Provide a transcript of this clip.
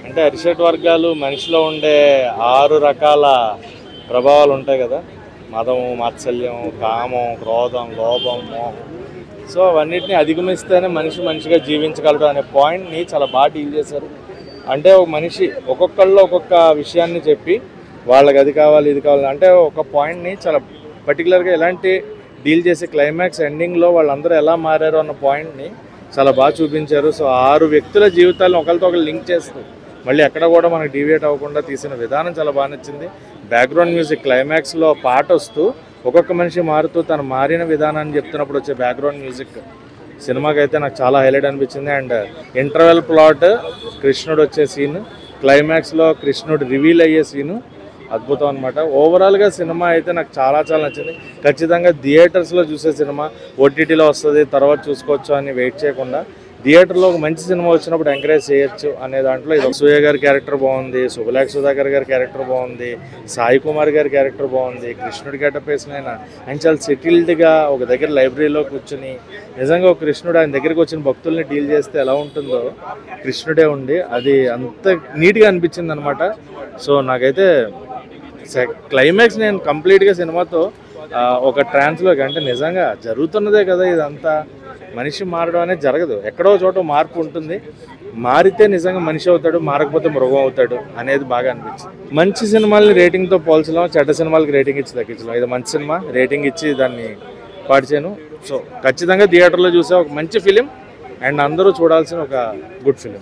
అంటే అరిషడ్ వర్గాలు మనిషిలో ఉండే 6 రకాల ప్రభావాలు ఉంటాయి కదా. మదము, మాత్సల్యం, కామం, క్రోధం, లోభం, మోహం. సో అవన్నిటిని అధిగమిస్తేనే మనిషి మనిషిగా జీవించగలడు అనే పాయింట్ని చాలా బాగా డీల్ చేశారు. అంటే ఒక మనిషి ఒక్కొక్కళ్ళు ఒక్కొక్క విషయాన్ని చెప్పి వాళ్ళకి అది కావాలి ఇది కావాలి అంటే ఒక పాయింట్ని చాలా పర్టికులర్గా ఎలాంటి డీల్ చేసే క్లైమాక్స్ ఎండింగ్లో వాళ్ళందరూ ఎలా మారారు అన్న పాయింట్ని చాలా బాగా చూపించారు. సో 6 వ్యక్తుల జీవితాలను ఒకరితో ఒకరు లింక్ చేస్తూ మళ్ళీ ఎక్కడ కూడా మనకు డీవియేట్ అవ్వకుండా తీసిన విధానం చాలా బాగా నచ్చింది. బ్యాక్గ్రౌండ్ మ్యూజిక్ క్లైమాక్స్లో పాట వస్తూ ఒక్కొక్క మనిషి మారుతూ తను మారిన విధానాన్ని చెప్తున్నప్పుడు వచ్చే బ్యాక్గ్రౌండ్ మ్యూజిక్ సినిమాకి అయితే నాకు చాలా హైలైట్ అనిపించింది. అండ్ ఇంటర్వెల్ ప్లాట్, కృష్ణుడు వచ్చే సీన్, క్లైమాక్స్లో కృష్ణుడు రివీల్ అయ్యే సీను అద్భుతం అనమాట. ఓవరాల్గా సినిమా అయితే నాకు చాలా చాలా నచ్చింది. ఖచ్చితంగా థియేటర్స్లో చూసే సినిమా, ఓటీటీలో వస్తుంది తర్వాత చూసుకోవచ్చు అని వెయిట్ చేయకుండా థియేటర్లో ఒక మంచి సినిమా వచ్చినప్పుడు ఎంకరేజ్ చేయొచ్చు అనే దాంట్లో ఇది. సూర్య గారి క్యారెక్టర్ బాగుంది, శుభలేఖ సుధాకర్ గారి క్యారెక్టర్ బాగుంది, సాయి కుమార్ గారి క్యారెక్టర్ బాగుంది, కృష్ణుడి గెటప్ వేసిన ఆయన చాలా సెటిల్డ్గా ఒక దగ్గర లైబ్రరీలో కూర్చుని నిజంగా ఒక కృష్ణుడు ఆయన దగ్గరికి వచ్చిన భక్తుల్ని డీల్ చేస్తే ఎలా ఉంటుందో కృష్ణుడే ఉండి అది అంత నీట్గా అనిపించింది అనమాట. సో నాకైతే క్లైమాక్స్ నేను కంప్లీట్గా సినిమాతో ఒక ట్రాన్స్లోకి అంటే నిజంగా జరుగుతున్నదే కదా ఇదంతా. మనిషి మారడం అనేది జరగదు, ఎక్కడో చోట మార్పు ఉంటుంది. మారితే నిజంగా మనిషి అవుతాడు, మారకపోతే మృగం అవుతాడు అనేది బాగా అనిపించింది. మంచి సినిమాల్ని రేటింగ్తో పోల్చలేం, చెడ్డ సినిమాలకి రేటింగ్ ఇచ్చి తగ్గించలేం. ఇది మంచి సినిమా, రేటింగ్ ఇచ్చి దాన్ని పాడిచాను. సో ఖచ్చితంగా థియేటర్లో చూసే ఒక మంచి ఫిలిం అండ్ అందరూ చూడాల్సిన ఒక గుడ్ ఫిలిం.